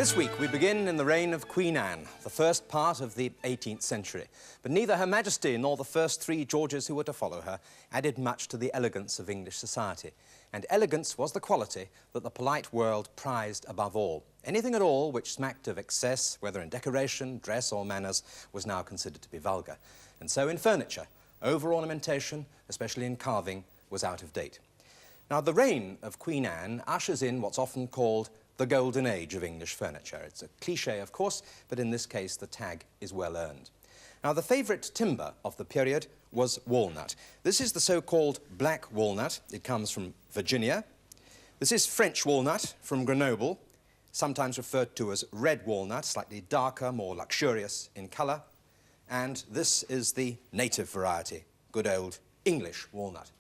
This week we begin in the reign of Queen Anne, the first part of the 18th century. But neither Her Majesty nor the first three Georges who were to follow her added much to the elegance of English society. And elegance was the quality that the polite world prized above all. Anything at all which smacked of excess, whether in decoration, dress or manners, was now considered to be vulgar. And so in furniture, over-ornamentation, especially in carving, was out of date. Now, the reign of Queen Anne ushers in what's often called the golden age of English furniture. It's a cliché, of course, but in this case, the tag is well earned. Now, the favourite timber of the period was walnut. This is the so-called black walnut. It comes from Virginia. This is French walnut from Grenoble, sometimes referred to as red walnut, slightly darker, more luxurious in colour. And this is the native variety, good old English walnut.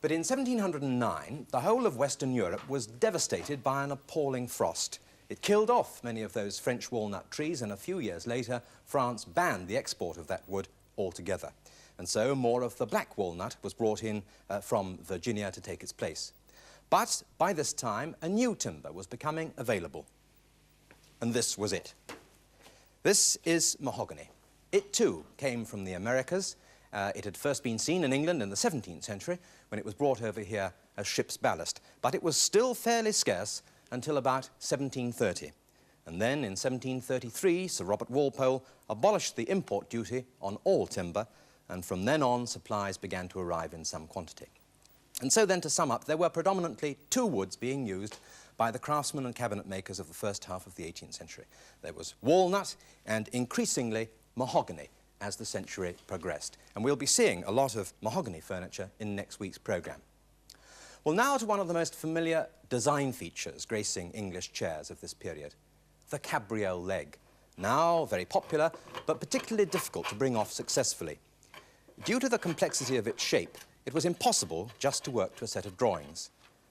But in 1709, the whole of Western Europe was devastated by an appalling frost. It killed off many of those French walnut trees, and a few years later, France banned the export of that wood altogether. And so more of the black walnut was brought in from Virginia to take its place. But by this time, a new timber was becoming available. And this was it. This is mahogany. It too came from the Americas. It had first been seen in England in the 17th century when it was brought over here as ship's ballast. But it was still fairly scarce until about 1730. And then in 1733, Sir Robert Walpole abolished the import duty on all timber, and from then on, supplies began to arrive in some quantity. And so then, to sum up, there were predominantly two woods being used by the craftsmen and cabinet makers of the first half of the 18th century. There was walnut and increasingly mahogany as the century progressed. And we'll be seeing a lot of mahogany furniture in next week's programme. Well, now to one of the most familiar design features gracing English chairs of this period, the cabriole leg. Now very popular, but particularly difficult to bring off successfully. Due to the complexity of its shape, it was impossible just to work to a set of drawings.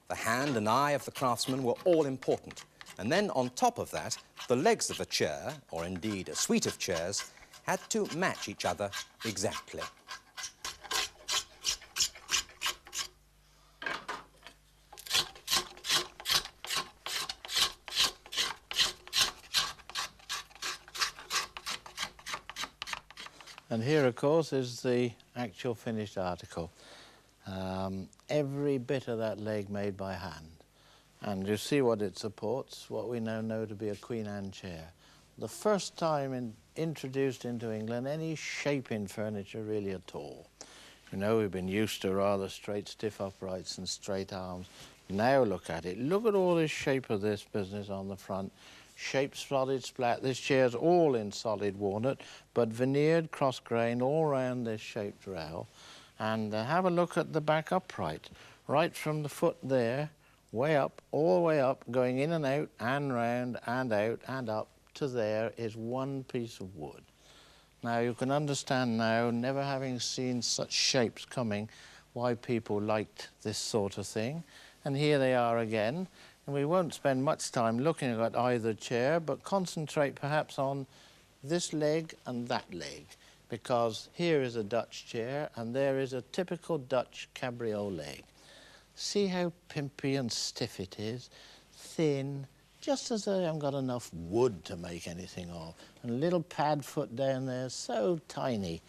The hand and eye of the craftsman were all important. And then on top of that, the legs of a chair, or indeed a suite of chairs, had to match each other exactly. And here, of course, is the actual finished article. Every bit of that leg made by hand. And you see what it supports, what we now know to be a Queen Anne chair. The first time introduced into England any shape in furniture really at all. You know, we've been used to rather straight, stiff uprights and straight arms. Now look at it. Look at all this shape of this business on the front. Shaped, solid, splat. This chair's all in solid walnut, but veneered, cross-grained all round this shaped rail. And have a look at the back upright. Right from the foot there, way up, all the way up, going in and out, and round, and out, and up, to there is one piece of wood. Now, you can understand now, never having seen such shapes coming, why people liked this sort of thing. And here they are again. And we won't spend much time looking at either chair, but concentrate perhaps on this leg and that leg, because here is a Dutch chair and there is a typical Dutch cabriole leg. See how pimpy and stiff it is, thin, just as though I haven't got enough wood to make anything of. And a little pad foot down there, so tiny.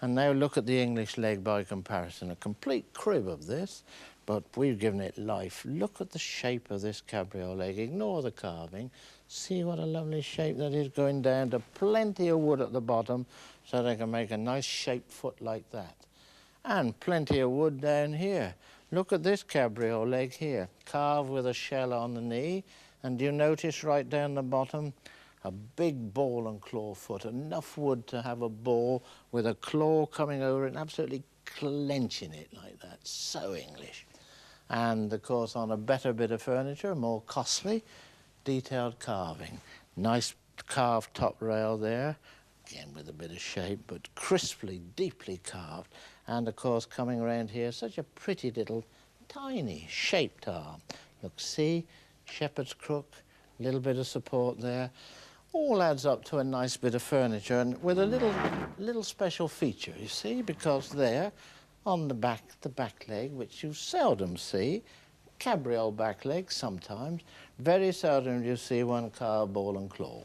And now look at the English leg by comparison, a complete crib of this, but we've given it life. Look at the shape of this cabriole leg, ignore the carving. See what a lovely shape that is, going down to plenty of wood at the bottom so they can make a nice shaped foot like that. And plenty of wood down here. Look at this cabriole leg here, carved with a shell on the knee. And do you notice right down the bottom, a big ball and claw foot, enough wood to have a ball with a claw coming over it and absolutely clenching it like that. So English. And, of course, on a better bit of furniture, more costly, detailed carving. Nice carved top rail there, again with a bit of shape, but crisply, deeply carved. And, of course, coming around here, such a pretty little, tiny, shaped arm. Look, see? Shepherd's crook, a little bit of support there. All adds up to a nice bit of furniture, and with a little special feature, you see, because there, on the back leg, which you seldom see, cabriole back legs sometimes. Very seldom do you see one carved ball and claw.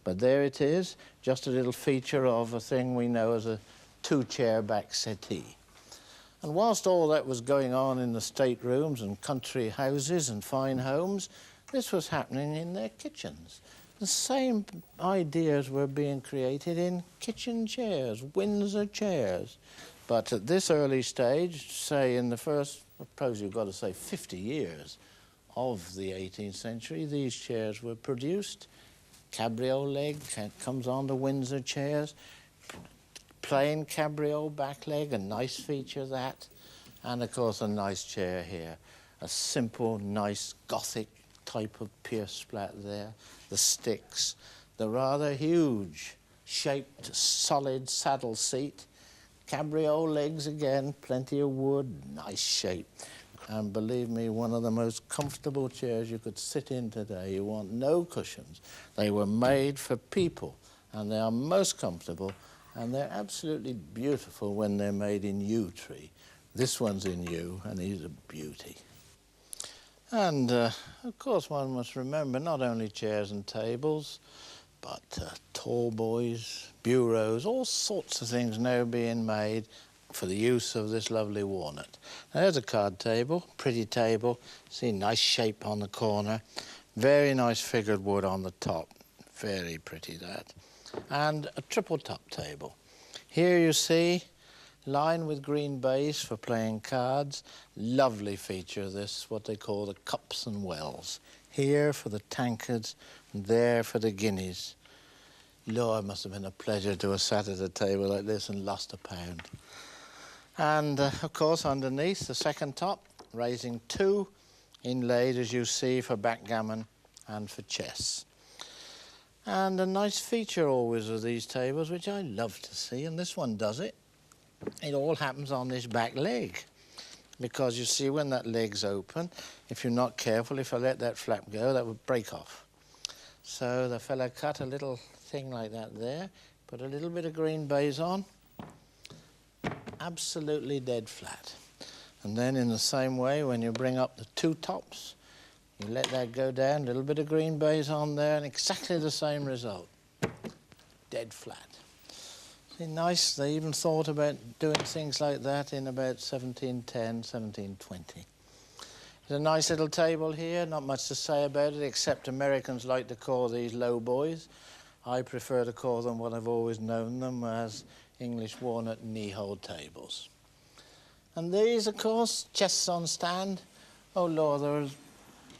But there it is, just a little feature of a thing we know as a two-chair back settee. And whilst all that was going on in the staterooms and country houses and fine homes, this was happening in their kitchens. The same ideas were being created in kitchen chairs, Windsor chairs. But at this early stage, say in the first, I suppose you've got to say 50 years of the 18th century, these chairs were produced. Cabriole leg comes on the Windsor chairs. Plain cabriole back leg, a nice feature that. And of course a nice chair here. A simple, nice Gothic type of pierce splat there. The sticks. The rather huge shaped solid saddle seat. Cabriole legs again, plenty of wood, nice shape. And believe me, one of the most comfortable chairs you could sit in today. You want no cushions. They were made for people, and they are most comfortable, and they're absolutely beautiful when they're made in yew tree. This one's in yew, and he's a beauty. And, of course, one must remember not only chairs and tables, but tall boys, bureaus, all sorts of things now being made for the use of this lovely walnut. Now, there's a card table, pretty table. See, nice shape on the corner. Very nice figured wood on the top. Very pretty, that. And a triple top table. Here you see, lined with green baize for playing cards. Lovely feature, this, what they call the cups and wells. Here for the tankards, and there for the guineas. Lord, it must have been a pleasure to have sat at a table like this and lost a pound. And, of course, underneath, the second top, raising two, inlaid, as you see, for backgammon and for chess. And a nice feature always of these tables, which I love to see, and this one does it. It all happens on this back leg. Because, you see, when that leg's open, if you're not careful, if I let that flap go, that would break off. So the fella cut a little thing like that there, put a little bit of green baize on, absolutely dead flat. And then in the same way, when you bring up the two tops, you let that go down, a little bit of green baize on there, and exactly the same result. Dead flat. See, nice, they even thought about doing things like that in about 1710, 1720. There's a nice little table here, not much to say about it, except Americans like to call these low boys. I prefer to call them what I've always known them as English walnut knee-hole tables. And these, of course, chests on stand. Oh, Lord, there are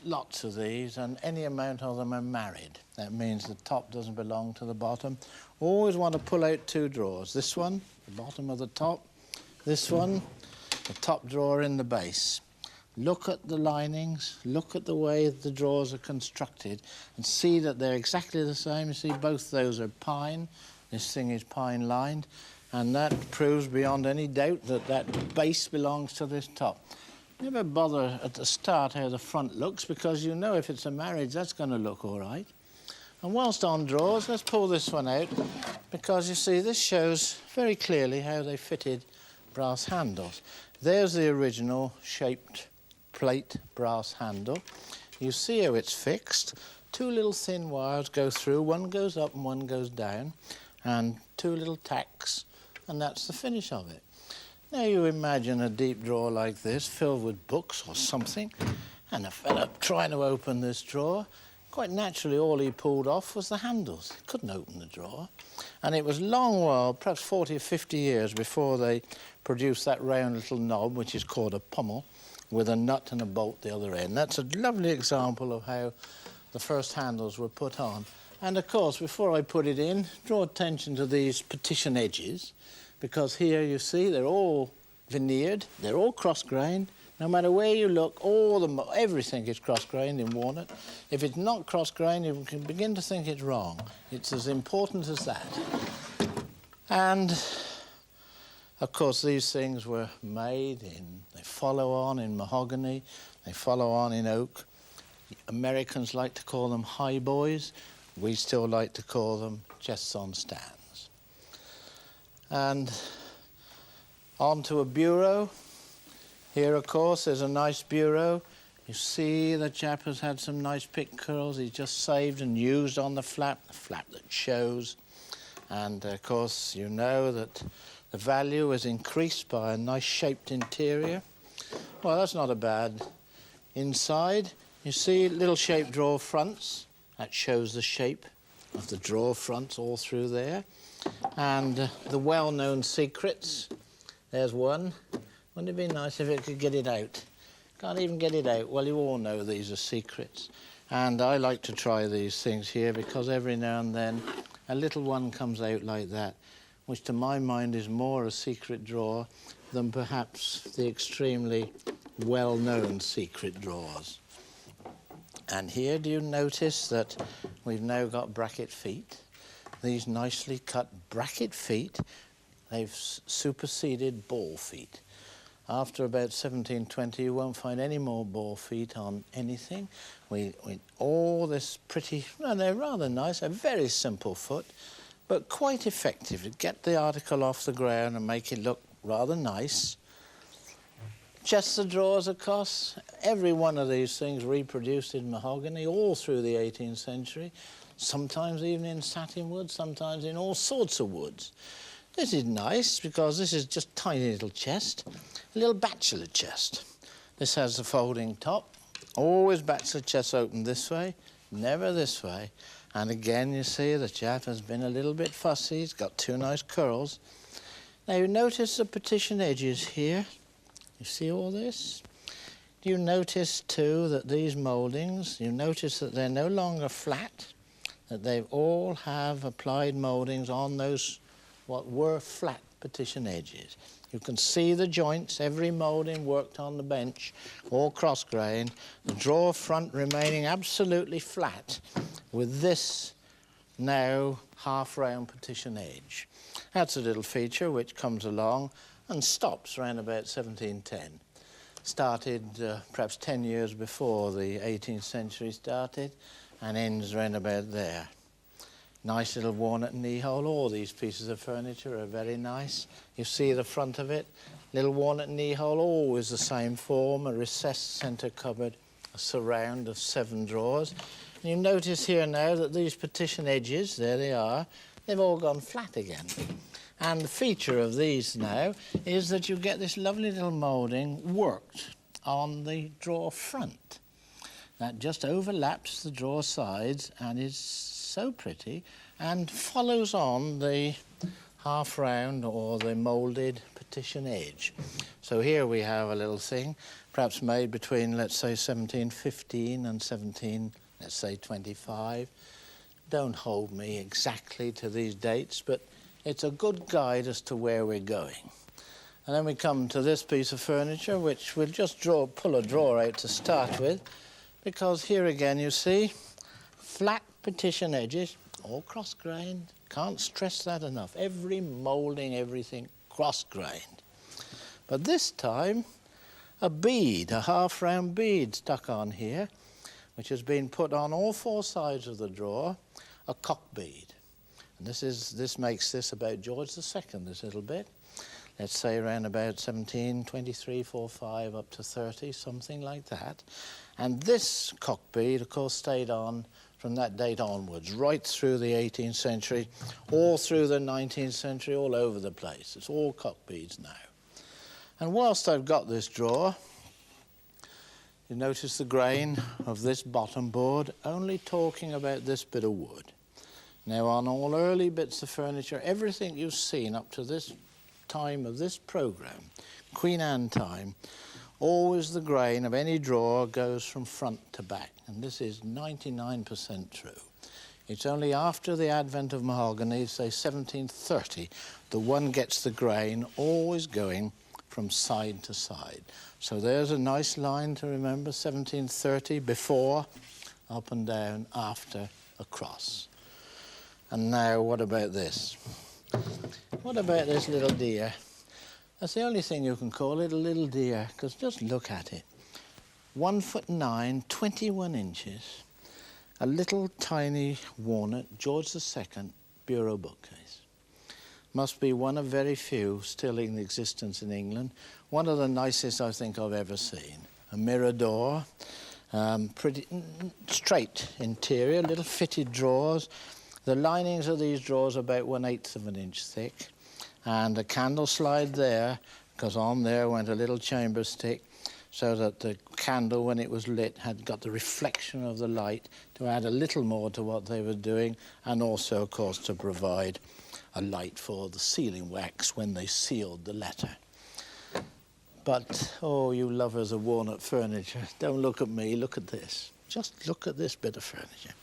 lots of these, and any amount of them are married. That means the top doesn't belong to the bottom. Always want to pull out two drawers. This one, the bottom of the top. This one, the top drawer in the base. Look at the linings, look at the way the drawers are constructed, and see that they're exactly the same. You see, both those are pine. This thing is pine lined, and that proves beyond any doubt that that base belongs to this top. Never bother at the start how the front looks, because you know if it's a marriage, that's going to look all right. And whilst on drawers, let's pull this one out, because you see, this shows very clearly how they fitted brass handles. There's the original shaped plate brass handle. You see how it's fixed. Two little thin wires go through, one goes up and one goes down, and two little tacks, and that's the finish of it. Now you imagine a deep drawer like this filled with books or something, and a fella trying to open this drawer. Quite naturally, all he pulled off was the handles. He couldn't open the drawer. And it was a long while, perhaps 40 or 50 years, before they produced that round little knob, which is called a pommel, with a nut and a bolt the other end. That's a lovely example of how the first handles were put on. And of course, before I put it in, draw attention to these partition edges, because here you see they're all veneered, they're all cross-grained. No matter where you look, everything is cross-grained in walnut. If it's not cross-grained, you can begin to think it's wrong. It's as important as that. And of course, these things were made they follow on in mahogany, they follow on in oak. Americans like to call them high boys. We still like to call them chests on stands. And onto a bureau. Here, of course, there's a nice bureau. You see the chap has had some nice pick curls. He's just saved and used on the flap that shows. And of course, you know that the value is increased by a nice shaped interior. Well, that's not a bad inside. You see little shaped drawer fronts. That shows the shape of the drawer fronts all through there. And the well-known secrets. There's one. Wouldn't it be nice if it could get it out? Can't even get it out. Well, you all know these are secrets. And I like to try these things here because every now and then a little one comes out like that, which to my mind is more a secret drawer than perhaps the extremely well-known secret drawers. And here, do you notice that we've now got bracket feet? These nicely cut bracket feet, they've superseded ball feet. After about 1720, you won't find any more ball feet on anything. All this pretty, well, they're rather nice, a very simple foot, but quite effective to get the article off the ground and make it look rather nice. Chests of drawers, of course. Every one of these things reproduced in mahogany all through the 18th century, sometimes even in satin wood, sometimes in all sorts of woods. This is nice because this is just a tiny little chest, a little bachelor chest. This has the folding top. Always bachelor chest open this way, never this way. And again, you see the chap has been a little bit fussy. He's got two nice curls. Now, you notice the partition edges here. You see all this? Do you notice, too, that these mouldings, you notice that they're no longer flat, that they all have applied mouldings on those what were flat partition edges. You can see the joints, every moulding worked on the bench, all cross-grained, the drawer front remaining absolutely flat with this now half-round partition edge. That's a little feature which comes along and stops around about 1710. Started perhaps 10 years before the 18th century started and ends around about there. Nice little walnut knee hole. All these pieces of furniture are very nice. You see the front of it, little walnut knee hole, always the same form, a recessed centre cupboard, a surround of 7 drawers. And you notice here now that these partition edges, there they are, they've all gone flat again. And the feature of these now is that you get this lovely little moulding worked on the drawer front. That just overlaps the drawer sides and is so pretty and follows on the half round or the moulded partition edge. So here we have a little thing, perhaps made between, let's say, 1715 and 1725. Don't hold me exactly to these dates, but it's a good guide as to where we're going. And then we come to this piece of furniture, which we'll just pull a drawer out to start with, because here again, you see, flat partition edges, all cross-grained. Can't stress that enough. Every moulding, everything cross-grained. But this time, a bead, a half-round bead stuck on here, which has been put on all 4 sides of the drawer, a cock bead. And this makes this about George II, this little bit. Let's say around about 1723, 45, up to 30, something like that. And this cock bead, of course, stayed on from that date onwards, right through the 18th century, all through the 19th century, all over the place. It's all cock beads now. And whilst I've got this drawer, you notice the grain of this bottom board, only talking about this bit of wood. Now, on all early bits of furniture, everything you've seen up to this time of this programme, Queen Anne time, always the grain of any drawer goes from front to back, and this is 99% true. It's only after the advent of mahogany, say 1730, the one gets the grain always going from side to side. So there's a nice line to remember, 1730, before, up and down, after, across. And now, what about this? What about this little deer? That's the only thing you can call it, a little deer, because just look at it. 1'9", 21 inches, a little tiny walnut, George II bureau bookcase. Must be one of very few still in existence in England. One of the nicest I think I've ever seen. a mirror door, pretty straight interior, little fitted drawers. The linings of these drawers are about 1/8 of an inch thick, and a candle slide there, because on there went a little chamber stick, so that the candle, when it was lit, had got the reflection of the light to add a little more to what they were doing, and also, of course, to provide a light for the sealing wax when they sealed the letter. But, oh, you lovers of walnut furniture, don't look at me, look at this. Just look at this bit of furniture.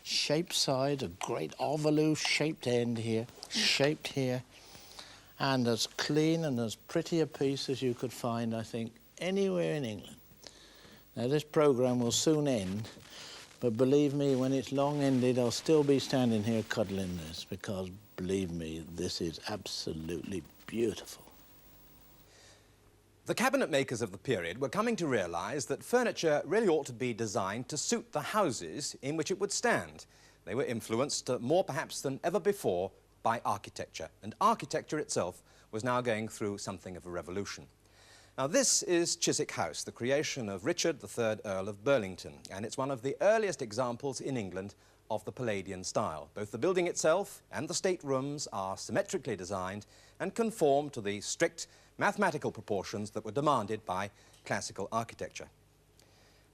Shaped side, a great ovaloo shaped end here, shaped here, and as clean and as pretty a piece as you could find, I think, anywhere in England. Now, this programme will soon end, but believe me, when it's long ended, I'll still be standing here cuddling this, because, believe me, this is absolutely beautiful. The cabinet makers of the period were coming to realise that furniture really ought to be designed to suit the houses in which it would stand. They were influenced more perhaps than ever before by architecture, and architecture itself was now going through something of a revolution. Now, this is Chiswick House, the creation of Richard III, Earl of Burlington, and it's one of the earliest examples in England of the Palladian style. Both the building itself and the state rooms are symmetrically designed and conform to the strict mathematical proportions that were demanded by classical architecture.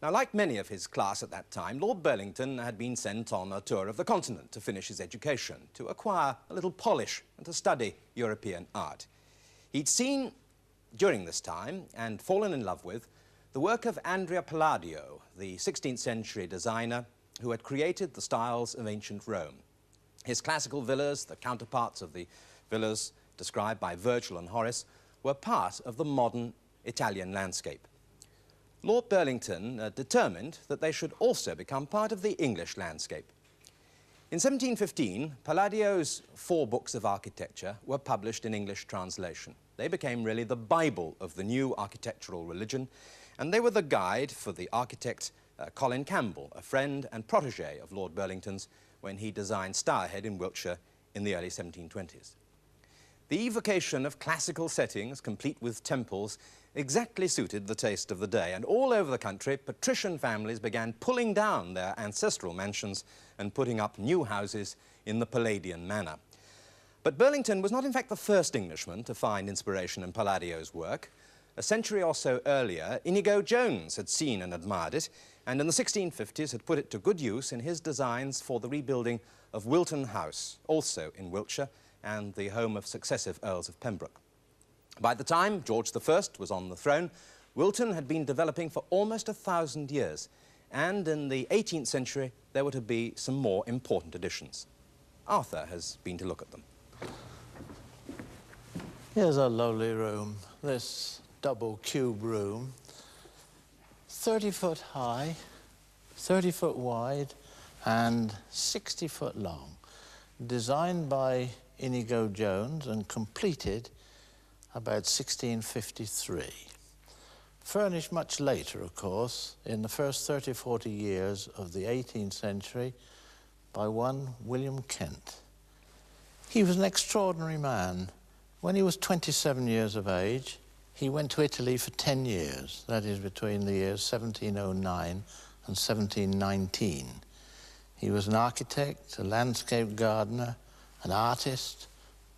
Now, like many of his class at that time, Lord Burlington had been sent on a tour of the continent to finish his education, to acquire a little polish and to study European art. He'd seen during this time and fallen in love with the work of Andrea Palladio, the 16th century designer who had created the styles of ancient Rome. His classical villas, the counterparts of the villas described by Virgil and Horace, were part of the modern Italian landscape. Lord Burlington determined that they should also become part of the English landscape. In 1715, Palladio's 4 books of architecture were published in English translation. They became really the Bible of the new architectural religion, and they were the guide for the architect Colin Campbell, a friend and protege of Lord Burlington's when he designed Stourhead in Wiltshire in the early 1720s. The evocation of classical settings, complete with temples, exactly suited the taste of the day, and all over the country, patrician families began pulling down their ancestral mansions and putting up new houses in the Palladian manner. But Burlington was not in fact the first Englishman to find inspiration in Palladio's work. A century or so earlier, Inigo Jones had seen and admired it, and in the 1650s had put it to good use in his designs for the rebuilding of Wilton House, also in Wiltshire, and the home of successive Earls of Pembroke. By the time George I was on the throne, Wilton had been developing for almost 1,000 years, and in the 18th century there were to be some more important additions. Arthur has been to look at them. Here's a lovely room, this double cube room, 30 foot high, 30 foot wide, and 60 foot long, designed by Inigo Jones and completed about 1653. Furnished much later, of course, in the first 30, 40 years of the 18th century by one William Kent. He was an extraordinary man. When he was 27 years of age, he went to Italy for 10 years, that is between the years 1709 and 1719. He was an architect, a landscape gardener, an artist,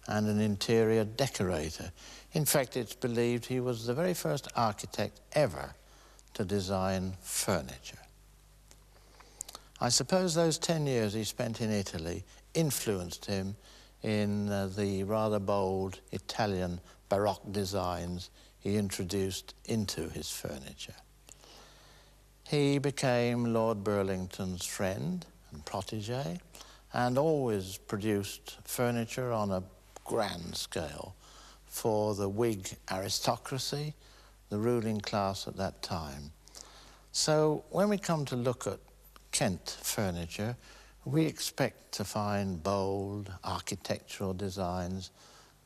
and an interior decorator. In fact, it's believed he was the very first architect ever to design furniture. I suppose those 10 years he spent in Italy influenced him in the rather bold Italian Baroque designs he introduced into his furniture. He became Lord Burlington's friend and protege, and always produced furniture on a grand scale for the Whig aristocracy, the ruling class at that time. So when we come to look at Kent furniture, we expect to find bold architectural designs,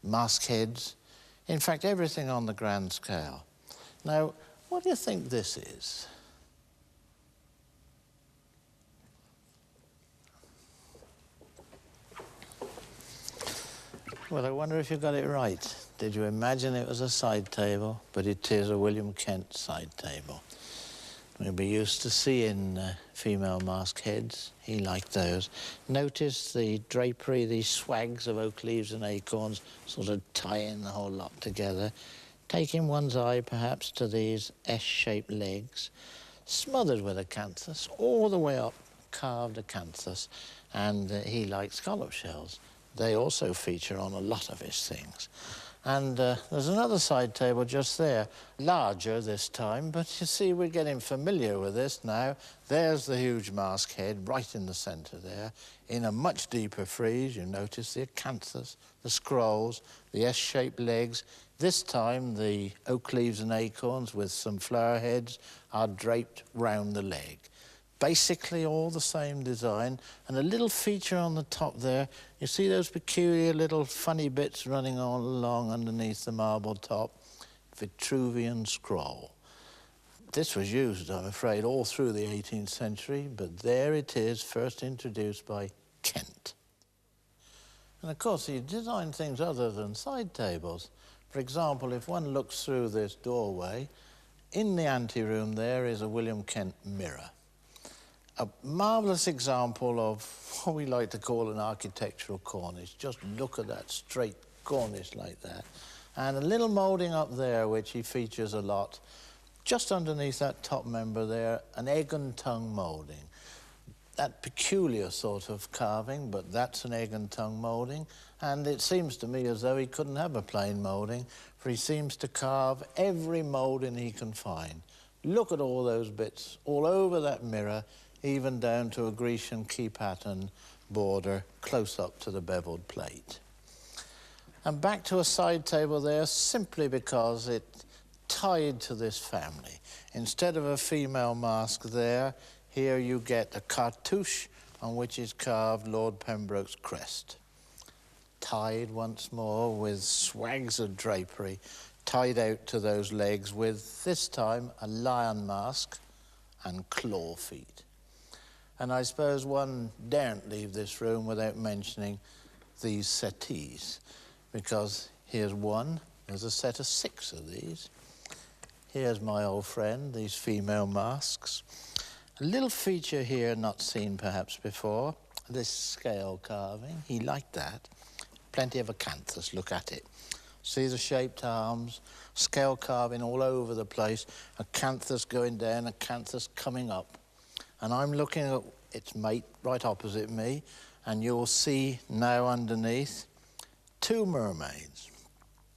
mastheads, in fact everything on the grand scale. Now, what do you think this is? Well, I wonder if you got it right. Did you imagine it was a side table? But it is a William Kent side table. We'll be used to seeing female mask heads. He liked those. Notice the drapery, these swags of oak leaves and acorns sort of tying the whole lot together. Taking one's eye perhaps to these S-shaped legs, smothered with acanthus, all the way up, carved acanthus. And he liked scallop shells. They also feature on a lot of his things. And there's another side table just there, larger this time, but you see we're getting familiar with this now. There's the huge mask head right in the centre there. In a much deeper frieze, you notice the acanthus, the scrolls, the S-shaped legs. This time the oak leaves and acorns with some flower heads are draped round the leg. Basically all the same design, and a little feature on the top there. You see those peculiar little funny bits running all along underneath the marble top? Vitruvian scroll. This was used, I'm afraid, all through the 18th century, but there it is, first introduced by Kent. And of course, he designed things other than side tables. For example, if one looks through this doorway, in the anteroom there is a William Kent mirror. A marvellous example of what we like to call an architectural cornice. Just look at that straight cornice like that. And a little moulding up there, which he features a lot. Just underneath that top member there, an egg and tongue moulding. That peculiar sort of carving, but that's an egg and tongue moulding. And it seems to me as though he couldn't have a plain moulding, for he seems to carve every moulding he can find. Look at all those bits all over that mirror, even down to a Grecian key pattern border close up to the beveled plate. And back to a side table there simply because it tied to this family. Instead of a female mask there, here you get a cartouche on which is carved Lord Pembroke's crest. Tied once more with swags of drapery, tied out to those legs with, this time, a lion mask and claw feet. And I suppose one daren't leave this room without mentioning these settees, because here's one, there's a set of 6 of these. Here's my old friend, these female masks. A little feature here not seen perhaps before, this scale carving. He liked that. Plenty of acanthus, look at it. See the shaped arms, scale carving all over the place, acanthus going down, acanthus coming up. And I'm looking at its mate right opposite me, and you'll see now underneath 2 mermaids.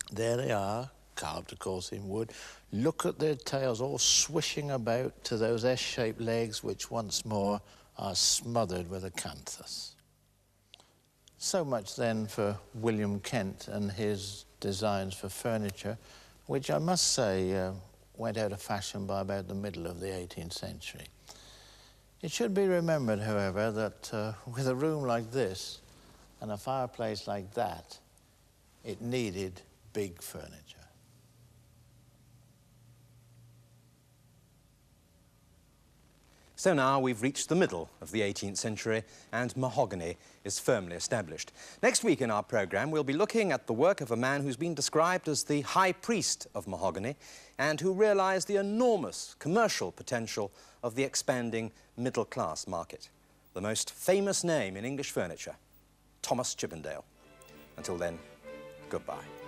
There they are, carved, of course, in wood. Look at their tails all swishing about to those S-shaped legs, which once more are smothered with acanthus. So much then for William Kent and his designs for furniture, which I must say went out of fashion by about the middle of the 18th century. It should be remembered, however, that with a room like this and a fireplace like that, it needed big furniture. So now we've reached the middle of the 18th century and mahogany is firmly established. Next week in our programme, we'll be looking at the work of a man who's been described as the high priest of mahogany and who realised the enormous commercial potential of the expanding middle-class market. The most famous name in English furniture, Thomas Chippendale. Until then, goodbye.